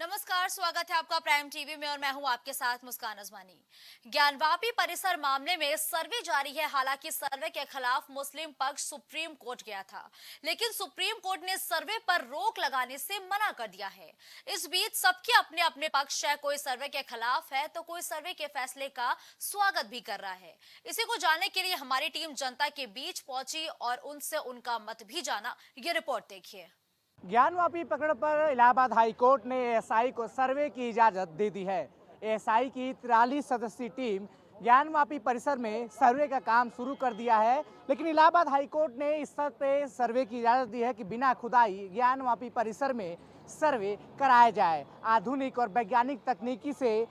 नमस्कार, स्वागत है आपका प्राइम टीवी में और मैं हूं आपके साथ मुस्कान अजमानी। ज्ञानवापी परिसर मामले में सर्वे जारी है। हालांकि सर्वे के खिलाफ मुस्लिम पक्ष सुप्रीम कोर्ट गया था, लेकिन सुप्रीम कोर्ट ने सर्वे पर रोक लगाने से मना कर दिया है। इस बीच सबके अपने अपने पक्ष है। कोई सर्वे के खिलाफ है तो कोई सर्वे के फैसले का स्वागत भी कर रहा है। इसी को जानने के लिए हमारी टीम जनता के बीच पहुंची और उनसे उनका मत भी जाना। ये रिपोर्ट देखिए। ज्ञानवापी प्रकरण पर इलाहाबाद हाईकोर्ट ने एएसआई को सर्वे की इजाज़त दे दी है। एएसआई की 43 सदस्यीय टीम ज्ञानवापी परिसर में सर्वे का काम शुरू कर दिया है, लेकिन इलाहाबाद हाईकोर्ट ने इस शर्त पे सर्वे की इजाज़त दी है कि बिना खुदाई ज्ञानवापी परिसर में सर्वे कराया जाए। आधुनिक और वैज्ञानिक तकनीकी से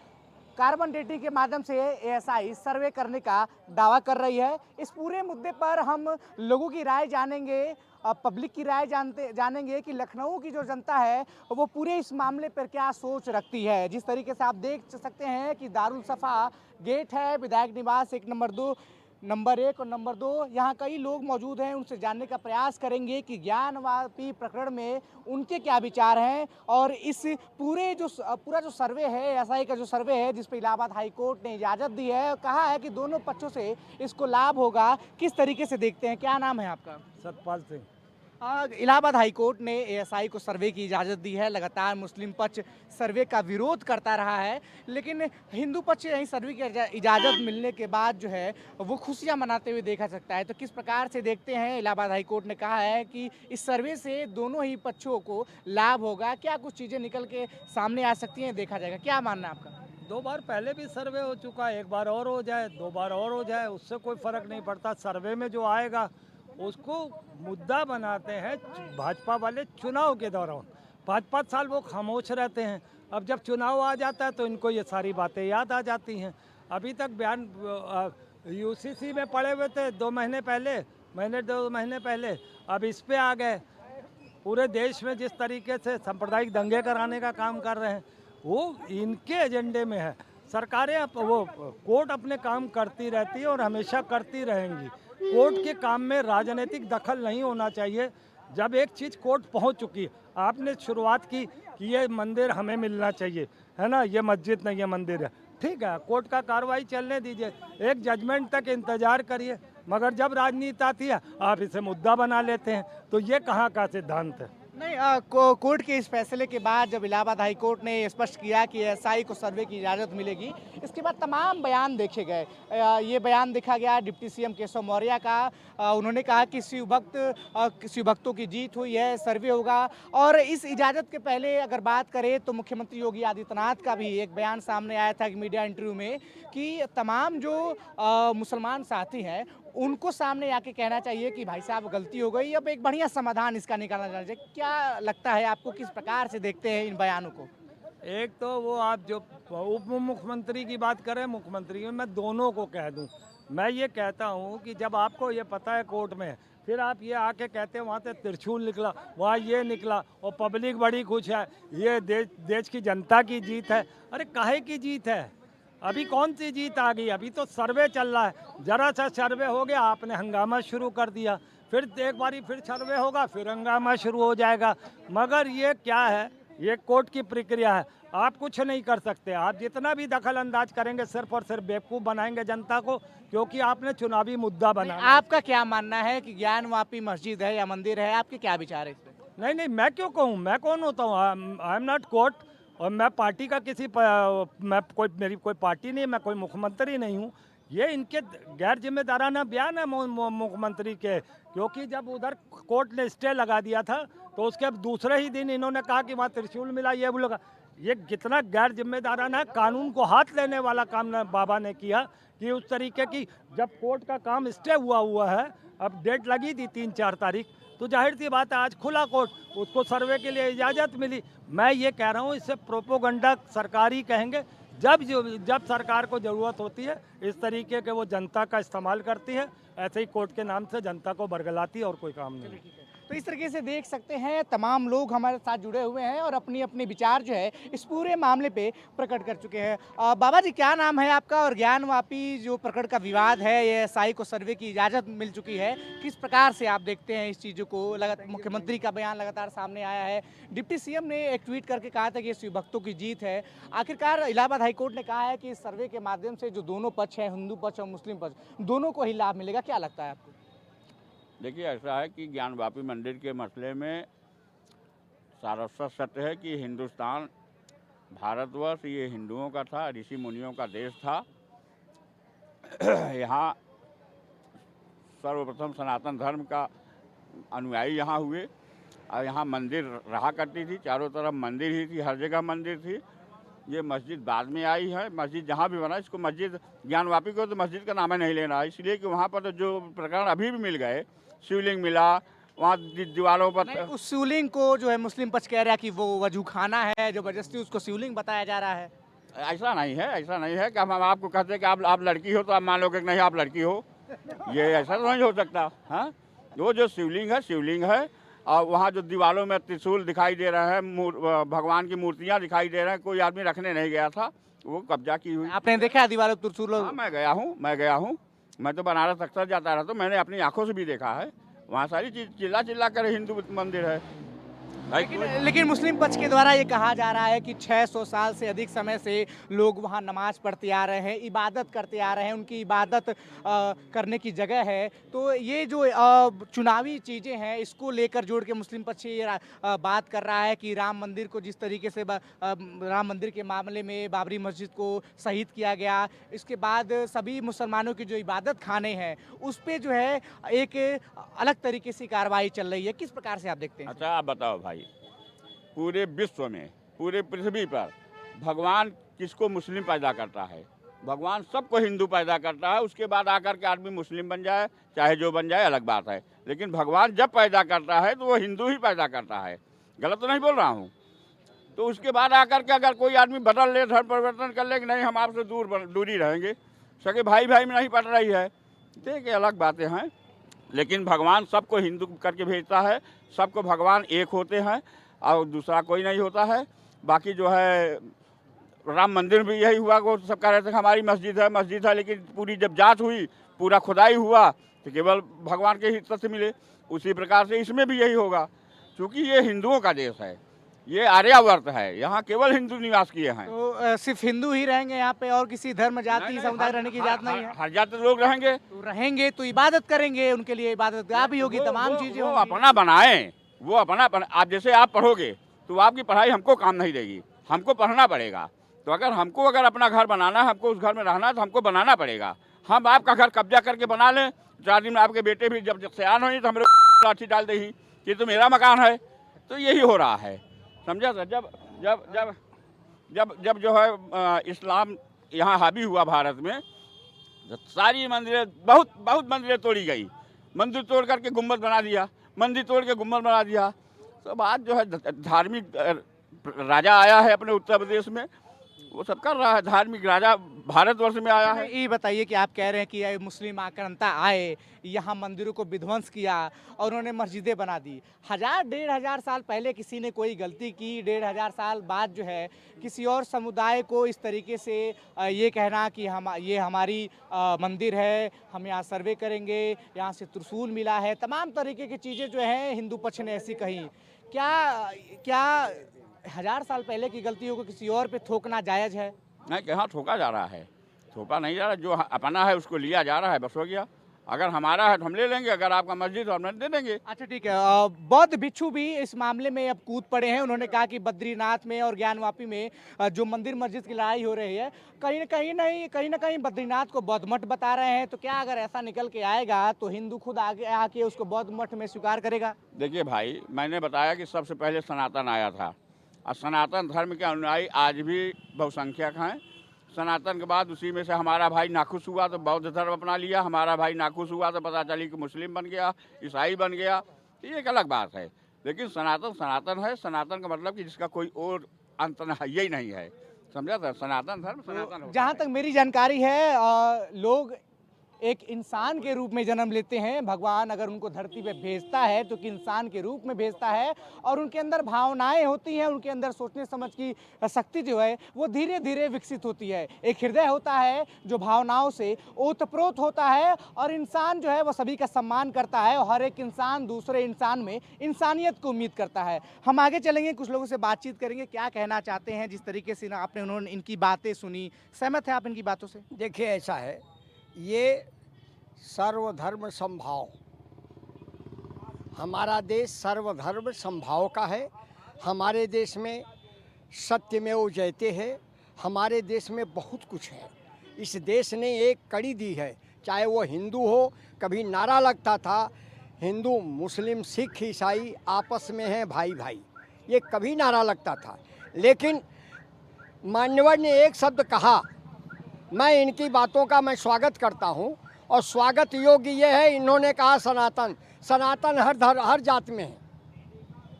कार्बन डेटिंग के माध्यम से एएसआई सर्वे करने का दावा कर रही है। इस पूरे मुद्दे पर हम लोगों की राय जानेंगे, पब्लिक की राय जानेंगे कि लखनऊ की जो जनता है वो पूरे इस मामले पर क्या सोच रखती है। जिस तरीके से आप देख सकते हैं कि दारुल सफ़ा गेट है, विधायक निवास नंबर 1 और नंबर 2, यहाँ कई लोग मौजूद हैं। उनसे जानने का प्रयास करेंगे कि ज्ञानवापी प्रकरण में उनके क्या विचार हैं और इस पूरा जो सर्वे है, एएसआई का जो सर्वे है जिस पर इलाहाबाद हाईकोर्ट ने इजाज़त दी है और कहा है कि दोनों पक्षों से इसको लाभ होगा, किस तरीके से देखते हैं। क्या नाम है आपका? सतपाल सिंह। इलाहाबाद हाईकोर्ट ने एएसआई को सर्वे की इजाज़त दी है। लगातार मुस्लिम पक्ष सर्वे का विरोध करता रहा है, लेकिन हिंदू पक्ष यही सर्वे की इजाज़त मिलने के बाद जो है वो खुशियां मनाते हुए देखा सकता है। तो किस प्रकार से देखते हैं? इलाहाबाद हाईकोर्ट ने कहा है कि इस सर्वे से दोनों ही पक्षों को लाभ होगा। क्या कुछ चीज़ें निकल के सामने आ सकती हैं, देखा जाएगा। क्या मानना है आपका? 2 बार पहले भी सर्वे हो चुका है, एक बार और हो जाए, 2 बार और हो जाए, उससे कोई फर्क नहीं पड़ता। सर्वे में जो आएगा उसको मुद्दा बनाते हैं भाजपा वाले चुनाव के दौरान। 5-5 साल वो खामोश रहते हैं। अब जब चुनाव आ जाता है तो इनको ये सारी बातें याद आ जाती हैं। अभी तक बयान यूसीसी में पड़े हुए थे 2 महीने पहले, 2 महीने पहले, अब इस पे आ गए। पूरे देश में जिस तरीके से सांप्रदायिक दंगे कराने का काम कर रहे हैं वो इनके एजेंडे में है। सरकारें वो कोर्ट अपने काम करती रहती है और हमेशा करती रहेंगी। कोर्ट के काम में राजनीतिक दखल नहीं होना चाहिए। जब एक चीज़ कोर्ट पहुंच चुकी है, आपने शुरुआत की कि ये मंदिर हमें मिलना चाहिए, है ना, ये मस्जिद नहीं, ये मंदिर है, ठीक है, कोर्ट का कार्रवाई चलने दीजिए, एक जजमेंट तक इंतजार करिए। मगर जब राजनीति आती है आप इसे मुद्दा बना लेते हैं, तो ये कहाँ का सिद्धांत है? नहीं, कोर्ट के इस फैसले के बाद जब इलाहाबाद हाई कोर्ट ने स्पष्ट किया कि एएसआई को सर्वे की इजाज़त मिलेगी, इसके बाद तमाम बयान देखे गए। ये बयान देखा गया डिप्टी सीएम केशव मौर्य का। उन्होंने कहा कि शिव भक्तों की जीत हुई है, सर्वे होगा। और इस इजाज़त के पहले अगर बात करें तो मुख्यमंत्री योगी आदित्यनाथ का भी एक बयान सामने आया था कि मीडिया इंटरव्यू में कि तमाम जो मुसलमान साथी हैं उनको सामने आके कहना चाहिए कि भाई साहब गलती हो गई, अब एक बढ़िया समाधान इसका निकालना जाना चाहिए। क्या लगता है आपको, किस प्रकार से देखते हैं इन बयानों को? एक तो वो आप जो उप मुख्यमंत्री की बात करें, मुख्यमंत्री की, मैं दोनों को कह दूं। मैं ये कहता हूं कि जब आपको ये पता है कोर्ट में, फिर आप ये आके कहते हैं वहाँ से त्रिशूल निकला, वहाँ ये निकला और पब्लिक बड़ी खुश है, ये देश की जनता की जीत है। अरे काहे की जीत है? अभी कौन सी जीत आ गई? अभी तो सर्वे चल रहा है। जरा सा सर्वे हो गया, आपने हंगामा शुरू कर दिया, फिर एक बारी फिर सर्वे होगा, फिर हंगामा शुरू हो जाएगा। मगर ये क्या है? ये कोर्ट की प्रक्रिया है, आप कुछ नहीं कर सकते। आप जितना भी दखल अंदाज करेंगे सिर्फ और सिर्फ बेवकूफ़ बनाएंगे जनता को, क्योंकि आपने चुनावी मुद्दा बनाया। आपका क्या मानना है कि ज्ञानवापी मस्जिद है या मंदिर है? आपके क्या विचार है इस पे? नहीं नहीं, मैं क्यों कहूँ? मैं कौन होता हूँ? I am not court. और मैं पार्टी का मेरी कोई पार्टी नहीं, मैं कोई मुख्यमंत्री नहीं हूँ। ये इनके गैर जिम्मेदाराना बयान है मुख्यमंत्री के, क्योंकि जब उधर कोर्ट ने स्टे लगा दिया था तो उसके दूसरे ही दिन इन्होंने कहा कि वहाँ त्रिशूल मिला, ये बोला। ये कितना गैर जिम्मेदाराना है, कानून को हाथ लेने वाला काम बाबा ने किया कि उस तरीके की, जब कोर्ट का काम स्टे हुआ है, अब डेट लगी थी 3-4 तारीख, तो जाहिर सी बात है आज खुला कोर्ट, उसको सर्वे के लिए इजाज़त मिली। मैं ये कह रहा हूँ इसे प्रोपोगंडा सरकारी कहेंगे। जब सरकार को ज़रूरत होती है इस तरीके के वो जनता का इस्तेमाल करती है, ऐसे ही कोर्ट के नाम से जनता को बरगलाती है और कोई काम नहीं। तो इस तरीके से देख सकते हैं तमाम लोग हमारे साथ जुड़े हुए हैं और अपनी अपनी विचार जो है इस पूरे मामले पे प्रकट कर चुके हैं। बाबा जी, क्या नाम है आपका? और ज्ञानवापी जो प्रकट का विवाद है, ये एसआई को सर्वे की इजाज़त मिल चुकी है, किस प्रकार से आप देखते हैं इस चीज़ों को? लगातार मुख्यमंत्री का बयान लगातार सामने आया है, डिप्टी सीएम ने एक ट्वीट करके कहा था कि ये शिव भक्तों की जीत है। आखिरकार इलाहाबाद हाईकोर्ट ने कहा है कि इस सर्वे के माध्यम से जो दोनों पक्ष हैं, हिंदू पक्ष और मुस्लिम पक्ष, दोनों को ही लाभ मिलेगा। क्या लगता है आपको? देखिए, ऐसा है कि ज्ञानवापी मंदिर के मसले में सारस्वत सत्य है कि हिंदुस्तान, भारतवर्ष ये हिंदुओं का था, ऋषि मुनियों का देश था। यहाँ सर्वप्रथम सनातन धर्म का अनुयायी यहाँ हुए और यहाँ मंदिर रहा करती थी, चारों तरफ मंदिर ही थी, हर जगह मंदिर थी। ये मस्जिद बाद में आई है। मस्जिद जहाँ भी बना, इसको मस्जिद ज्ञानवापी को तो मस्जिद का नाम ही नहीं लेना, इसलिए कि वहाँ पर तो जो प्रकरण अभी भी मिल गए, शिवलिंग मिला वहाँ दीवारों पर। नहीं, उस शिवलिंग को जो है मुस्लिम पक्ष कह रहा है कि वो वजूखाना है, जबरदस्ती उसको शिवलिंग बताया जा रहा है। ऐसा नहीं है, ऐसा नहीं है कि हम आपको कहते हैं कि आप लड़की हो तो आप मान लो कि नहीं आप लड़की हो, ये ऐसा तो नहीं हो सकता। हाँ, वो जो शिवलिंग है और वहाँ जो दीवारों में त्रिशूल दिखाई दे रहे हैं, भगवान की मूर्तियाँ दिखाई दे रहे हैं, कोई आदमी रखने नहीं गया था, वो कब्जा की हुई। आपने देखा है दीवारों पर त्रिशूल? हाँ, मैं गया हूँ, मैं तो बनारस अक्सर जाता रहता हूँ, मैंने अपनी आंखों से भी देखा है। वहाँ सारी चीज चिल्ला कर हिंदू मंदिर है। लेकिन मुस्लिम पक्ष के द्वारा ये कहा जा रहा है कि 600 साल से अधिक समय से लोग वहाँ नमाज पढ़ते आ रहे हैं, इबादत करते आ रहे हैं, उनकी इबादत करने की जगह है। तो ये जो चुनावी चीज़ें हैं, इसको लेकर जोड़ के मुस्लिम पक्ष ये बात कर रहा है कि राम मंदिर को जिस तरीके से राम मंदिर के मामले में बाबरी मस्जिद को शहीद किया गया, इसके बाद सभी मुसलमानों की जो इबादत खाने हैं उस पर जो है एक अलग तरीके से कार्रवाई चल रही है। किस प्रकार से आप देखते हैं? अच्छा, आप बताओ भाई, पूरे विश्व में, पूरे पृथ्वी पर भगवान किसको मुस्लिम पैदा करता है? भगवान सबको हिंदू पैदा करता है, उसके बाद आकर के आदमी मुस्लिम बन जाए, चाहे जो बन जाए अलग बात है, लेकिन भगवान जब पैदा करता है तो वो हिंदू ही पैदा करता है। गलत तो नहीं बोल रहा हूँ? तो उसके बाद आकर के अगर कोई आदमी बदल ले, धर्म परिवर्तन कर ले कि नहीं हम आपसे दूरी रहेंगे, सके भाई भाई में नहीं पड़ रही है, देखिए अलग बातें हैं, लेकिन भगवान सबको हिंदू करके भेजता है, सबको भगवान एक होते हैं और दूसरा कोई नहीं होता है। बाकी जो है राम मंदिर भी यही हुआ, वो सब कह रहे थे हमारी मस्जिद है, लेकिन पूरी जब जांच हुई, पूरा खुदाई हुआ तो केवल भगवान के ही तथ्य मिले। उसी प्रकार से इसमें भी यही होगा, क्योंकि ये हिंदुओं का देश है, ये आर्यावर्त है, यहाँ केवल हिंदू निवास किए हैं। तो सिर्फ हिंदू ही रहेंगे यहाँ पे और किसी धर्म जाति समुदाय रहने की इजाजत नहीं है? हर जाति लोग रहेंगे। तो रहेंगे तो इबादत करेंगे, उनके लिए इबादत गाह भी होगी, तमाम चीजें वो होंगी। अपना बनाएं, वो अपना आप जैसे आप पढ़ोगे तो आपकी पढ़ाई हमको काम नहीं देगी, हमको पढ़ना पड़ेगा। तो अगर अपना घर बनाना है, हमको उस घर में रहना है तो हमको बनाना पड़ेगा। हम आपका घर कब्जा करके बना लें, 4 दिन में आपके बेटे भी जब सयान होंगे तो हम लोग लाठी डाल देंगे कि तो मेरा मकान है। तो यही हो रहा है, समझा सर? जब जब जब जब जब जो है इस्लाम यहाँ हावी हुआ भारत में, जब सारी मंदिरें, बहुत मंदिरें तोड़ी गई, मंदिर तोड़ करके गुम्बद बना दिया, मंदिर तोड़ के गुम्बद बना दिया। तो बात जो है धार्मिक राजा आया है अपने उत्तर प्रदेश में, वो सब कर रहा है, धार्मिक राजा भारतवर्ष में आया है। ये बताइए कि आप कह रहे हैं कि ये मुस्लिम आक्रांता आए, यहाँ मंदिरों को विध्वंस किया और उन्होंने मस्जिदें बना दी। 1000-1500 साल पहले किसी ने कोई गलती की, 1500 साल बाद जो है किसी और समुदाय को इस तरीके से ये कहना कि ये हमारी मंदिर है, हम यहाँ सर्वे करेंगे, यहाँ से त्रिशूल मिला है, तमाम तरीके की चीज़ें जो हैं हिंदू पक्ष ने ऐसी कही। क्या 1000 साल पहले की गलतियों को किसी और पे थोपना जायज़ है? नहीं, कहाँ थोका जा रहा है, थोपा नहीं जा रहा, जो अपना है उसको लिया जा रहा है, बस हो गया। अगर हमारा है तो हम ले लेंगे, अगर आपका मस्जिद तो हम दे देंगे। अच्छा ठीक है। बौद्ध भिक्षु भी इस मामले में अब कूद पड़े हैं। उन्होंने कहा कि बद्रीनाथ में और ज्ञानवापी में जो मंदिर मस्जिद की लड़ाई हो रही है, कहीं ना कहीं बद्रीनाथ को बौद्ध मठ बता रहे हैं। तो क्या अगर ऐसा निकल के आएगा तो हिंदू खुद आगे आके उसको बौद्ध मठ में स्वीकार करेगा? देखिए भाई, मैंने बताया कि सबसे पहले सनातन आया था और सनातन धर्म के अनुयायी आज भी बहुसंख्यक हैं। सनातन के बाद उसी में से हमारा भाई नाखुश हुआ तो बौद्ध धर्म अपना लिया, हमारा भाई नाखुश हुआ तो पता चली कि मुस्लिम बन गया, ईसाई बन गया। ये एक अलग बात है, लेकिन सनातन सनातन है। सनातन का मतलब कि जिसका कोई और अंत यही नहीं है, समझा था? सनातन धर्म सनातन। जहाँ तक मेरी जानकारी है, लोग एक इंसान के रूप में जन्म लेते हैं। भगवान अगर उनको धरती पे भेजता है तो कि इंसान के रूप में भेजता है और उनके अंदर भावनाएं होती हैं, उनके अंदर सोचने समझ की शक्ति जो है वो धीरे धीरे विकसित होती है। एक हृदय होता है जो भावनाओं से ओतप्रोत होता है और इंसान जो है वो सभी का सम्मान करता है और हर एक इंसान दूसरे इंसान में इंसानियत को उम्मीद करता है। हम आगे चलेंगे, कुछ लोगों से बातचीत करेंगे, क्या कहना चाहते हैं। जिस तरीके से आपने उन्होंने इनकी बातें सुनी, सहमत है आप इनकी बातों से? देखिए ऐसा है, ये सर्वधर्म समभाव, हमारा देश सर्वधर्म समभाव का है। हमारे देश में सत्यमेव जयते है। हमारे देश में बहुत कुछ है। इस देश ने एक कड़ी दी है, चाहे वो हिंदू हो। कभी नारा लगता था हिंदू मुस्लिम सिख ईसाई आपस में हैं भाई भाई, ये कभी नारा लगता था। लेकिन मान्यवर ने एक शब्द कहा, मैं इनकी बातों का मैं स्वागत करता हूं और स्वागत योग्य ये है, इन्होंने कहा सनातन। सनातन हर जात में है।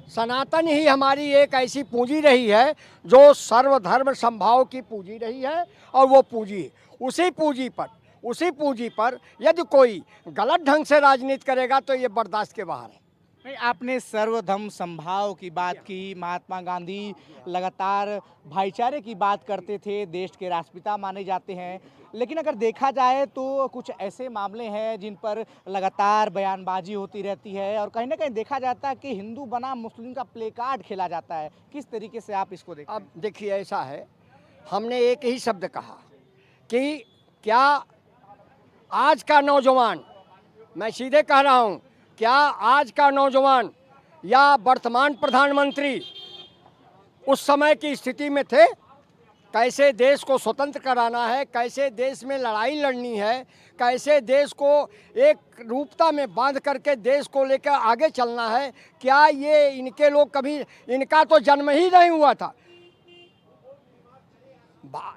सनातन ही हमारी एक ऐसी पूंजी रही है जो सर्वधर्म समभाव की पूंजी रही है और वो पूंजी, उसी पूंजी पर यदि कोई गलत ढंग से राजनीति करेगा तो ये बर्दाश्त के बाहर है। नहीं, आपने सर्वधर्म समभाव की बात की। महात्मा गांधी लगातार भाईचारे की बात करते थे, देश के राष्ट्रपिता माने जाते हैं। लेकिन अगर देखा जाए तो कुछ ऐसे मामले हैं जिन पर लगातार बयानबाजी होती रहती है और कहीं ना कहीं देखा जाता है कि हिंदू बनाम मुस्लिम का प्ले कार्ड खेला जाता है। किस तरीके से आप इसको देखते हैं? अब देखिए ऐसा है, हमने एक ही शब्द कहा कि क्या आज का नौजवान, मैं सीधे कह रहा हूँ, क्या आज का नौजवान या वर्तमान प्रधानमंत्री उस समय की स्थिति में थे? कैसे देश को स्वतंत्र कराना है, कैसे देश में लड़ाई लड़नी है, कैसे देश को एक रूपता में बांध करके देश को लेकर आगे चलना है, क्या ये इनके लोग कभी, इनका तो जन्म ही नहीं हुआ था।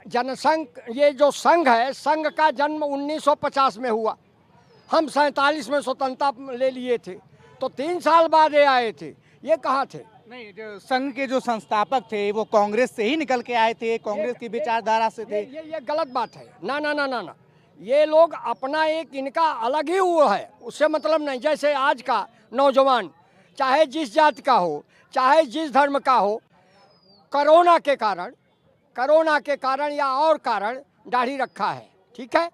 जनसंघ, ये जो संघ है, संघ का जन्म 1950 में हुआ। हम 47 में स्वतंत्रता ले लिए थे, तो 3 साल बाद ये आए थे। ये कहाँ थे? नहीं, जो संघ के जो संस्थापक थे वो कांग्रेस से ही निकल के आए थे, कांग्रेस की विचारधारा से थे। ये गलत बात है। ना ना ना ना ना, ये लोग अपना एक, इनका अलग ही हुआ है, उससे मतलब नहीं। जैसे आज का नौजवान चाहे जिस जाति का हो, चाहे जिस धर्म का हो, कोरोना के कारण या और कारण दाढ़ी रखा है, ठीक है।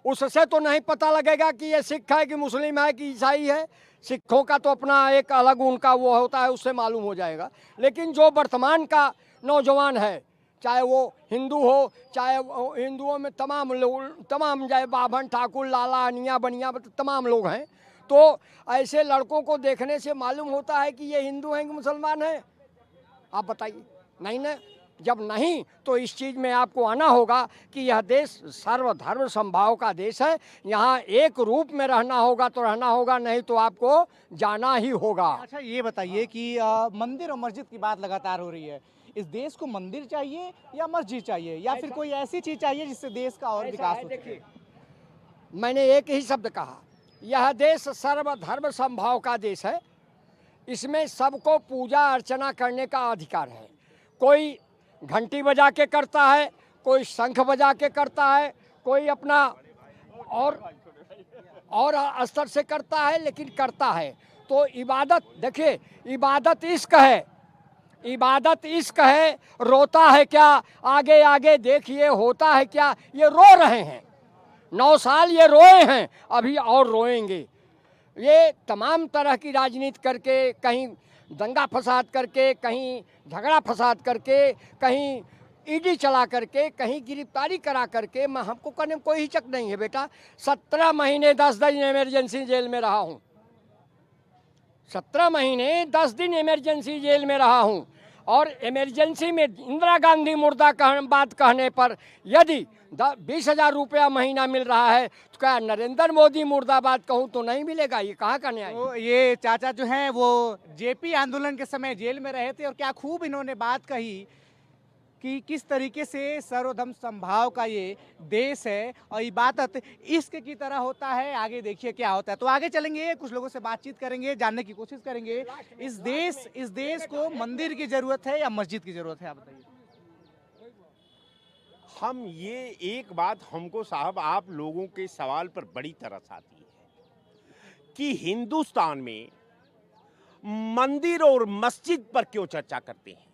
उससे तो नहीं पता लगेगा कि ये सिख है कि मुस्लिम है कि ईसाई है। सिखों का तो अपना एक अलग उनका वो होता है, उससे मालूम हो जाएगा। लेकिन जो वर्तमान का नौजवान है, चाहे वो हिंदू हो, चाहे हिंदुओं में तमाम लोग, तमाम चाहे बाभन ठाकुर लाला अनिया बनिया तमाम लोग हैं, तो ऐसे लड़कों को देखने से मालूम होता है कि ये हिंदू हैं कि मुसलमान हैं। आप बताइए, नहीं ना? जब नहीं तो इस चीज़ में आपको आना होगा कि यह देश सर्वधर्म समभाव का देश है। यहाँ एक रूप में रहना होगा तो रहना होगा, नहीं तो आपको जाना ही होगा। अच्छा, ये बताइए कि मंदिर और मस्जिद की बात लगातार हो रही है। इस देश को मंदिर चाहिए या मस्जिद चाहिए या फिर कोई ऐसी चीज़ चाहिए जिससे देश का और विकास हो? देखिए, मैंने एक ही शब्द कहा, यह देश सर्वधर्म समभाव का देश है। इसमें सबको पूजा अर्चना करने का अधिकार है। कोई घंटी बजा के करता है, कोई शंख बजा के करता है, कोई अपना और स्तर से करता है, लेकिन करता है। तो इबादत, देखिए इबादत इश्क है, इबादत इश्क है। रोता है क्या? आगे आगे देखिए होता है क्या? ये रो रहे हैं, 9 साल ये रोए हैं, अभी और रोएंगे। ये तमाम तरह की राजनीति करके, कहीं दंगा फसाद करके, कहीं झगड़ा फसाद करके, कहीं ईडी चला करके, कहीं गिरफ्तारी करा करके, मैं हमको करने में कोई हिचक नहीं है बेटा। 17 महीने 10 दिन इमरजेंसी जेल में रहा हूँ। 17 महीने 10 दिन इमरजेंसी जेल में रहा हूँ। और इमरजेंसी में इंदिरा गांधी मुर्दा बात कहने पर यदि 20,000 रुपया महीना मिल रहा है तो क्या नरेंद्र मोदी मुर्दाबाद कहूँ तो नहीं मिलेगा? ये कहाँ का न्याय? तो ये चाचा जो हैं वो जेपी आंदोलन के समय जेल में रहे थे और क्या खूब इन्होंने बात कही कि किस तरीके से सर्वधर्म समभाव का ये देश है और इबादत इश्क की तरह होता है। आगे देखिए क्या होता है। तो आगे चलेंगे, कुछ लोगों से बातचीत करेंगे, जानने की कोशिश करेंगे इस देश को मंदिर की जरूरत है या मस्जिद की जरूरत है, आप बताइए। हम ये एक बात हमको साहब आप लोगों के सवाल पर बड़ी तरस आती है कि हिंदुस्तान में मंदिर और मस्जिद पर क्यों चर्चा करते हैं।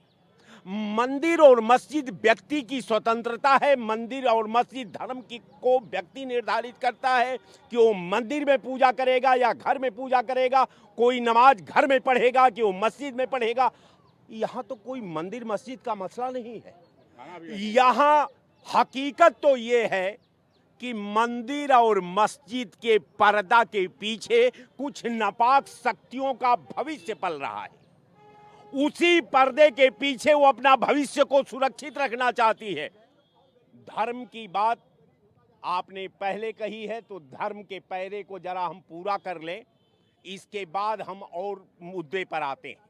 मंदिर और मस्जिद व्यक्ति की स्वतंत्रता है। मंदिर और मस्जिद धर्म की को व्यक्ति निर्धारित करता है कि वो मंदिर में पूजा करेगा या घर में पूजा करेगा। कोई नमाज घर में पढ़ेगा कि वो मस्जिद में पढ़ेगा। यहाँ तो कोई मंदिर मस्जिद का मसला नहीं है। यहाँ हकीकत तो ये है कि मंदिर और मस्जिद के पर्दा के पीछे कुछ नापाक शक्तियों का भविष्य पल रहा है। उसी पर्दे के पीछे वो अपना भविष्य को सुरक्षित रखना चाहती है। धर्म की बात आपने पहले कही है तो धर्म के पैरे को जरा हम पूरा कर लें, इसके बाद हम और मुद्दे पर आते हैं।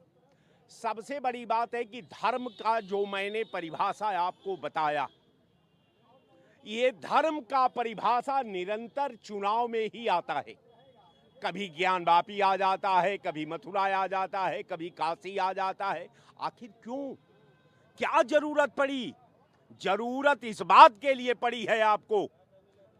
सबसे बड़ी बात है कि धर्म का जो मैंने परिभाषा आपको बताया, ये धर्म का परिभाषा निरंतर चुनाव में ही आता है। कभी ज्ञानवापी आ जाता है, कभी मथुरा आ जाता है, कभी काशी आ जाता है। आखिर क्यों, क्या जरूरत पड़ी? जरूरत इस बात के लिए पड़ी है आपको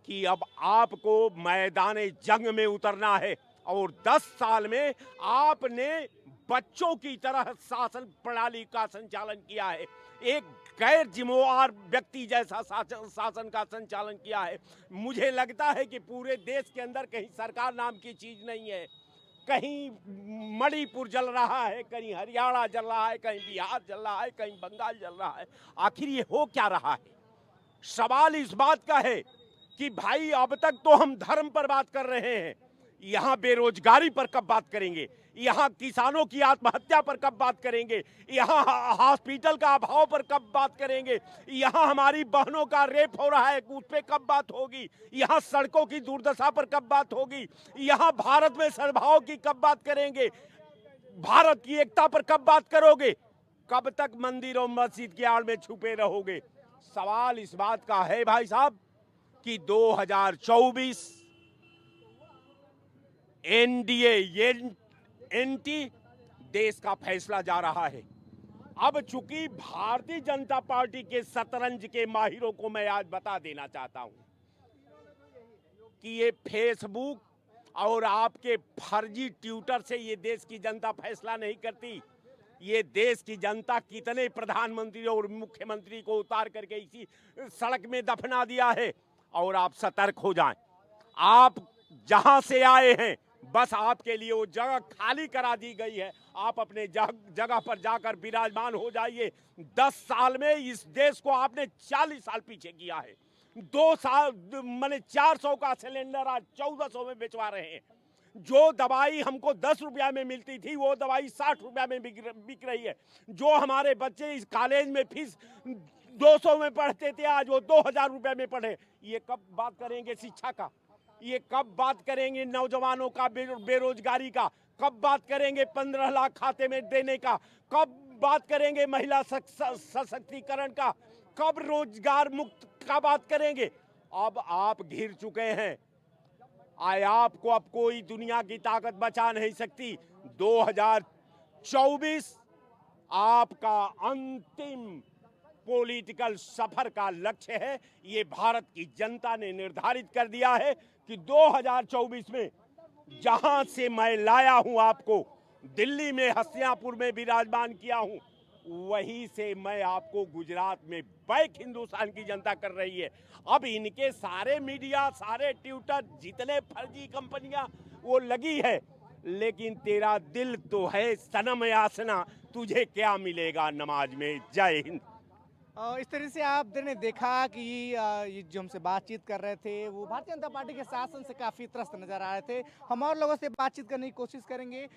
कि अब आपको मैदान जंग में उतरना है और 10 साल में आपने बच्चों की तरह शासन प्रणाली का संचालन किया है। एक गैर जिम्मेवार व्यक्ति जैसा शासन का संचालन किया है। मुझे लगता है कि पूरे देश के अंदर कहीं सरकार नाम की चीज नहीं है। कहीं मणिपुर जल रहा है, कहीं हरियाणा जल रहा है, कहीं बिहार जल रहा है, कहीं बंगाल जल रहा है। आखिर ये हो क्या रहा है? सवाल इस बात का है कि भाई अब तक तो हम धर्म पर बात कर रहे हैं, यहाँ बेरोजगारी पर कब बात करेंगे? यहाँ किसानों की आत्महत्या पर कब बात करेंगे? यहाँ हॉस्पिटल का अभाव पर कब बात करेंगे? यहाँ हमारी बहनों का रेप हो रहा है, उस पर कब बात होगी? यहाँ सड़कों की दुर्दशा पर कब बात होगी? यहाँ भारत में सद्भाव की कब बात करेंगे? भारत की एकता पर कब बात करोगे? कब तक मंदिर और मस्जिद की आड़ में छुपे रहोगे? सवाल इस बात का है भाई साहब कि 2024 एनडीए एंटी देश का फैसला जा रहा है। अब चूंकि भारतीय जनता पार्टी के शतरंज के माहिरों को मैं आज बता देना चाहता हूं कि ये फेसबुक और आपके फर्जी ट्विटर से ये देश की जनता फैसला नहीं करती। ये देश की जनता कितने प्रधानमंत्री और मुख्यमंत्री को उतार करके इसी सड़क में दफना दिया है। और आप सतर्क हो जाएं। आप जहां से आए हैं बस आपके लिए वो जगह खाली करा दी गई है। आप अपने जगह पर जाकर विराजमान हो जाइए। 10 साल में इस देश को आपने 40 साल पीछे किया है। 2 साल मैंने 400 का सिलेंडर आज 1400 में बेचवा रहे हैं। जो दवाई हमको 10 रुपया में मिलती थी वो दवाई 60 रुपया में बिक रही है। जो हमारे बच्चे इस कॉलेज में फीस 200 में पढ़ते थे आज वो 2000 रुपये में पढ़े। ये कब बात करेंगे शिक्षा का? ये कब बात करेंगे नौजवानों का बेरोजगारी का? कब बात करेंगे 15 लाख खाते में देने का? कब बात करेंगे महिला सशक्तिकरण का? कब रोजगार मुक्त का बात करेंगे? अब आप घिर चुके हैं। आपको अब कोई दुनिया की ताकत बचा नहीं सकती। 2024 आपका अंतिम पॉलिटिकल सफर का लक्ष्य है। ये भारत की जनता ने निर्धारित कर दिया है कि 2024 में जहां से मैं लाया हूं आपको, दिल्ली में हस्तिनापुर में विराजमान किया हूं, वहीं से मैं आपको गुजरात में बैक हिंदुस्तान की जनता कर रही है। अब इनके सारे मीडिया, सारे ट्विटर, जितने फर्जी कंपनियां वो लगी है, लेकिन तेरा दिल तो है सनम यासना, तुझे क्या मिलेगा नमाज में। जय हिंद। इस तरह से आपने देखा कि ये जो हमसे बातचीत कर रहे थे वो भारतीय जनता पार्टी के शासन से काफ़ी त्रस्त नजर आ रहे थे। हम और लोगों से बातचीत करने की कोशिश करेंगे।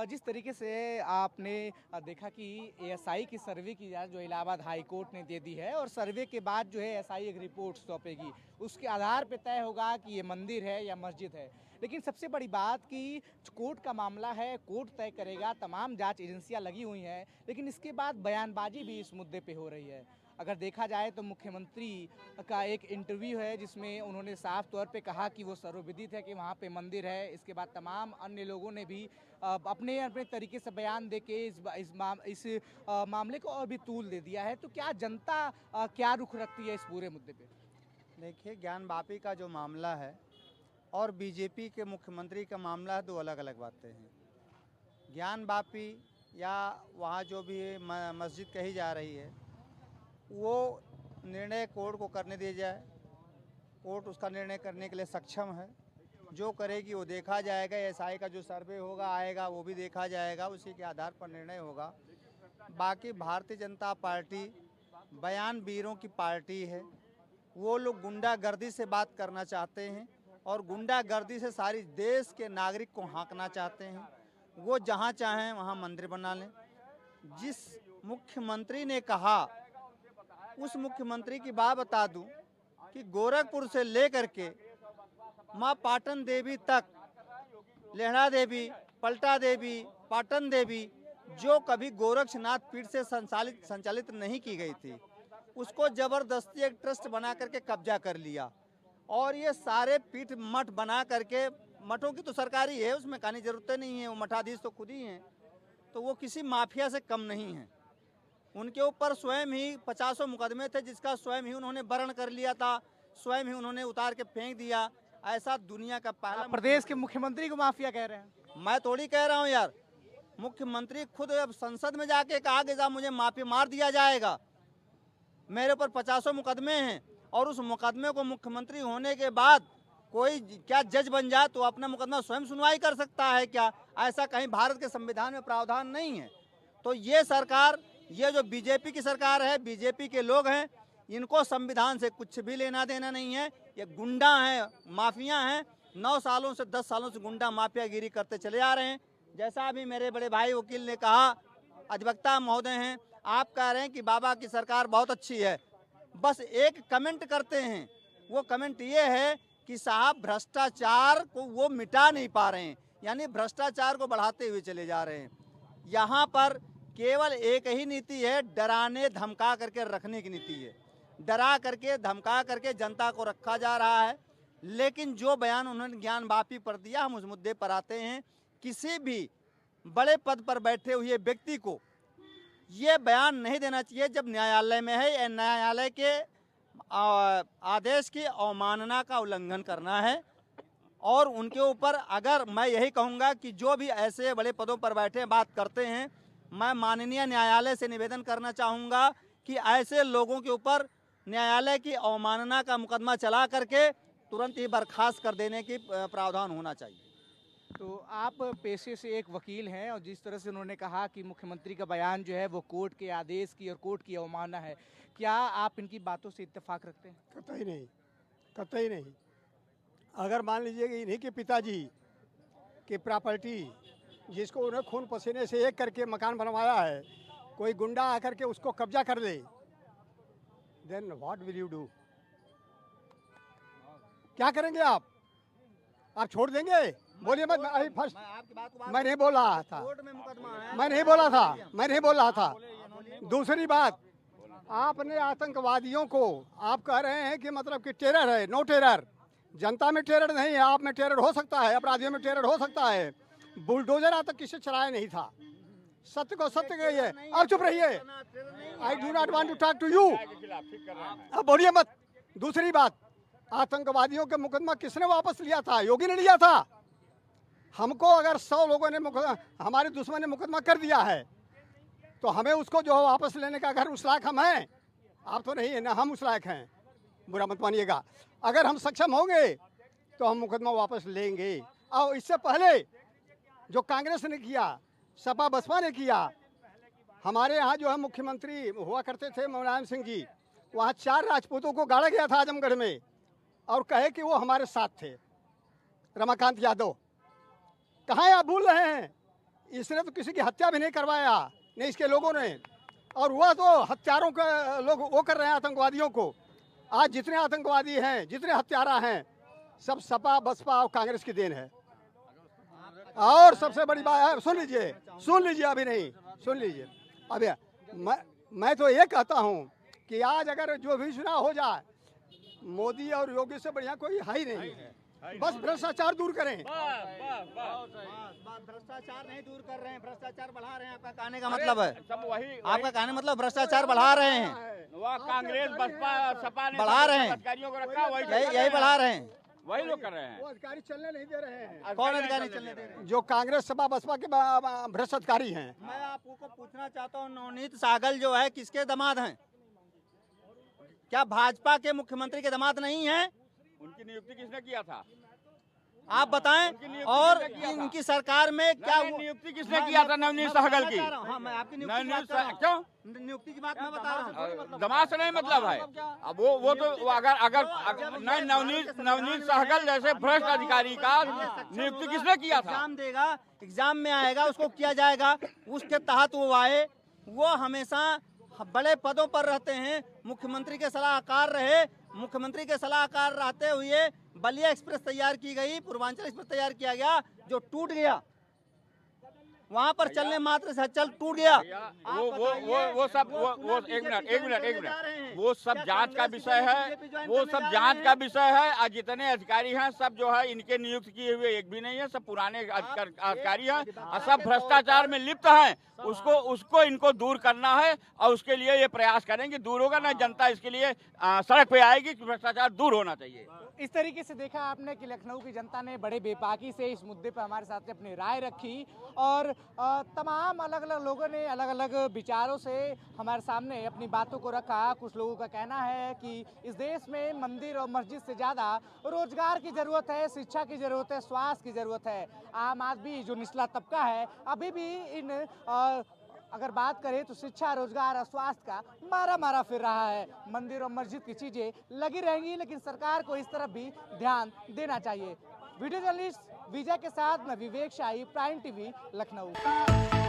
जिस तरीके से आपने देखा कि एएसआई की सर्वे की इजाज़त जो इलाहाबाद हाई कोर्ट ने दे दी है और सर्वे के बाद जो है एएसआई एक रिपोर्ट सौंपेगी, उसके आधार पर तय होगा कि ये मंदिर है या मस्जिद है। लेकिन सबसे बड़ी बात कि कोर्ट का मामला है, कोर्ट तय करेगा, तमाम जांच एजेंसियां लगी हुई हैं, लेकिन इसके बाद बयानबाजी भी इस मुद्दे पे हो रही है। अगर देखा जाए तो मुख्यमंत्री का एक इंटरव्यू है जिसमें उन्होंने साफ तौर पे कहा कि वो सर्वविदित है कि वहाँ पे मंदिर है। इसके बाद तमाम अन्य लोगों ने भी अपने अपने तरीके से बयान दे के इस मामले को और भी तूल दे दिया है। तो क्या जनता क्या रुख रखती है इस पूरे मुद्दे पे? देखिए, ज्ञानवापी का जो मामला है और बीजेपी के मुख्यमंत्री का मामला है, दो अलग अलग बातें हैं। ज्ञानवापी या वहाँ जो भी मस्जिद कही जा रही है, वो निर्णय कोर्ट को करने दिया जाए। कोर्ट उसका निर्णय करने के लिए सक्षम है। जो करेगी वो देखा जाएगा। एसआई का जो सर्वे होगा आएगा, वो भी देखा जाएगा, उसी के आधार पर निर्णय होगा। बाकी भारतीय जनता पार्टी बयानवीरों की पार्टी है। वो लोग गुंडागर्दी से बात करना चाहते हैं और गुंडागर्दी से सारी देश के नागरिक को हाँकना चाहते हैं। वो जहाँ चाहें वहाँ मंदिर बना लें। जिस मुख्यमंत्री ने कहा, उस मुख्यमंत्री की बात बता दूं कि गोरखपुर से लेकर के माँ पाटन देवी तक, लेहड़ा देवी, पलटा देवी, पाटन देवी, जो कभी गोरक्षनाथ पीठ से संचालित नहीं की गई थी, उसको जबरदस्ती एक ट्रस्ट बना करके कब्जा कर लिया। और ये सारे पीठ मठ बना करके, मठों की तो सरकारी है, उसमें कहने की जरूरत नहीं है, वो मठाधीश तो खुद ही हैं, तो वो किसी माफिया से कम नहीं है। उनके ऊपर स्वयं ही 50 मुकदमे थे, जिसका स्वयं ही उन्होंने वर्ण कर लिया था, स्वयं ही उन्होंने उतार के फेंक दिया। ऐसा दुनिया का पहला प्रदेश के मुख्यमंत्री को माफिया कह रहे हैं। मैं थोड़ी कह रहा हूँ यार, मुख्यमंत्री खुद अब संसद में जाके कहा कि साहब मुझे माफी मार दिया जाएगा, मेरे ऊपर 50 मुकदमे हैं। और उस मुकदमे को मुख्यमंत्री होने के बाद कोई क्या जज बन जाए तो अपना मुकदमा स्वयं सुनवाई कर सकता है क्या? ऐसा कहीं भारत के संविधान में प्रावधान नहीं है। तो ये सरकार, ये जो बीजेपी की सरकार है, बीजेपी के लोग हैं, इनको संविधान से कुछ भी लेना देना नहीं है। ये गुंडा हैं, माफिया हैं। 9 सालों से 10 सालों से गुंडा माफियागिरी करते चले आ रहे हैं। जैसा अभी मेरे बड़े भाई वकील ने कहा, अधिवक्ता महोदय हैं, आप कह रहे हैं कि बाबा की सरकार बहुत अच्छी है। बस एक कमेंट करते हैं, वो कमेंट ये है कि साहब भ्रष्टाचार को वो मिटा नहीं पा रहे हैं, यानी भ्रष्टाचार को बढ़ाते हुए चले जा रहे हैं। यहाँ पर केवल एक ही नीति है, डराने धमका करके रखने की नीति है। डरा करके धमका करके जनता को रखा जा रहा है। लेकिन जो बयान उन्होंने ज्ञानवापी पर दिया, हम उस मुद्दे पर आते हैं। किसी भी बड़े पद पर बैठे हुए व्यक्ति को ये बयान नहीं देना चाहिए जब न्यायालय में है। या न्यायालय के आदेश की अवमानना का उल्लंघन करना है। और उनके ऊपर, अगर मैं यही कहूँगा कि जो भी ऐसे बड़े पदों पर बैठे बात करते हैं, मैं माननीय न्यायालय से निवेदन करना चाहूँगा कि ऐसे लोगों के ऊपर न्यायालय की अवमानना का मुकदमा चला करके तुरंत ही बर्खास्त कर देने की प्रावधान होना चाहिए। तो आप पेशे से एक वकील हैं और जिस तरह से उन्होंने कहा कि मुख्यमंत्री का बयान जो है वो कोर्ट के आदेश की और कोर्ट की अवमानना है, क्या आप इनकी बातों से इत्तेफाक रखते हैं? कतई नहीं, कतई नहीं। अगर मान लीजिए कि इन्हीं के पिताजी की प्रॉपर्टी, जिसको उन्हें खून पसीने से एक करके मकान बनवाया है, कोई गुंडा आकर के उसको कब्जा कर ले, then what will you do? क्या करेंगे आप? आप छोड़ देंगे? बोलिए मत। फर्स्ट मैं नहीं बोल रहा था, मैं नहीं बोला था, मैं नहीं बोल रहा था। दूसरी बात, आपने आतंकवादियों को आप कह रहे हैं कि मतलब कि टेरर है। नो टेरर, जनता में टेरर नहीं है। आप में टेरर हो सकता है, अपराधियों में टेरर हो सकता है। बुलडोजर आज तक किसी चलाया नहीं था। सत्य को सत्य कहिए। अब चुप रहिए। I do not want to talk to you. अब बोलिए मत। दूसरी बात, आतंकवादियों के मुकदमा किसने वापस लिया था? योगी ने लिया था। हमको अगर 100 लोगों ने हमारे दुश्मन ने मुकदमा कर दिया है तो हमें उसको जो वापस लेने का अगर उस लायक हम हैं, आप तो नहीं है ना, हम उस लायक हैं, बुरा मत मानिएगा। अगर हम सक्षम होंगे तो हम मुकदमा वापस लेंगे। और इससे पहले जो कांग्रेस ने किया, सपा बसपा ने किया, हमारे यहाँ जो है मुख्यमंत्री हुआ करते थे मुलायम सिंह जी, वहाँ 4 राजपूतों को गाड़ा गया था आजमगढ़ में और कहे कि वो हमारे साथ थे। रमाकांत यादव कहाँ है? आप भूल रहे हैं। इसने तो किसी की हत्या भी नहीं करवाया, नहीं इसके लोगों ने। और वह तो हत्यारों के लोग वो कर रहे हैं आतंकवादियों को। आज जितने आतंकवादी हैं, जितने हत्यारा हैं, सब सपा बसपा और कांग्रेस की देन है। और सबसे बड़ी बात है, सुन लीजिए अभी नहीं, सुन लीजिए अभी। मैं तो ये कहता हूँ कि आज अगर जो भी चुनाव हो जाए, मोदी और योगी से बढ़िया कोई है ही नहीं है। बस भ्रष्टाचार दूर करें। भ्रष्टाचार नहीं दूर कर रहे हैं, भ्रष्टाचार बढ़ा रहे हैं। आपका कहने का मतलब है, सब वही आपका कहने मतलब भ्रष्टाचार बढ़ा रहे हैं, वह कांग्रेस बसपा सपा ने बढ़ा रहे हैं। अधिकारियों को रखा, वही यही बढ़ा रहे हैं। वही लोग कर रहे हैं। वो अधिकारी चलने नहीं दे रहे हैं। कौन अधिकारी चलने दे रहे हैं? जो कांग्रेस सपा बसपा के भ्रष्ट अधिकारी हैं। मैं आपको पूछना चाहता हूँ, नवनीत सहगल जो है किसके दामाद हैं? क्या भाजपा के मुख्यमंत्री के दामाद नहीं हैं? उनकी नियुक्ति किसने किया था? आप बताएं। और इनकी सरकार में क्या नियुक्ति किसने किया था नवनीत सहगल की? हाँ, मैं आपकी नियुक्ति की बात नवनीत कर रहा हूं। क्यों नियुक्ति की बात मैं बता रहा हूँ। दमाद से नहीं मतलब है। अब वो तो अगर नहीं, नवनीत सहगल जैसे भ्रष्ट अधिकारी का नियुक्ति किसने किया था? एग्जाम देगा, एग्जाम में आएगा, उसको किया जाएगा, उसके तहत वो आए। वो हमेशा बड़े पदों पर रहते हैं, मुख्यमंत्री के सलाहकार रहे। मुख्यमंत्री के सलाहकार रहते हुए बलिया एक्सप्रेस तैयार की गई, पूर्वांचल एक्सप्रेस तैयार किया गया, जो टूट गया। वहां पर चलने मात्र से चल टूट गया। वो सब एक मिनट वो सब जांच का विषय है। वो सब जांच का विषय है। आज जितने अधिकारी हैं सब जो है इनके नियुक्त किए हुए एक भी नहीं है, सब पुराने अधिकारी हैं और सब भ्रष्टाचार में लिप्त हैं। उसको इनको दूर करना है और उसके लिए ये प्रयास करेंगे। दूर होगा ना, जनता इसके लिए सड़क पे आएगी कि भ्रष्टाचार दूर होना चाहिए। इस तरीके से देखा आपने कि लखनऊ की जनता ने बड़े बेबाकी से इस मुद्दे पर हमारे साथ अपनी राय रखी और तमाम अलग अलग लोगों ने अलग अलग विचारों से हमारे सामने अपनी बातों को रखा। कुछ लोगों का कहना है कि इस देश में मंदिर और मस्जिद से ज़्यादा रोजगार की ज़रूरत है, शिक्षा की ज़रूरत है, स्वास्थ्य की ज़रूरत है। आम आदमी जो निचला तबका है अभी भी इन अगर बात करें तो शिक्षा, रोजगार और स्वास्थ्य का मारा फिर रहा है। मंदिर और मस्जिद की चीजें लगी रहेंगी, लेकिन सरकार को इस तरफ भी ध्यान देना चाहिए। वीडियो जर्नलिस्ट विजय के साथ मैं विवेक शाही, प्राइम टीवी, लखनऊ।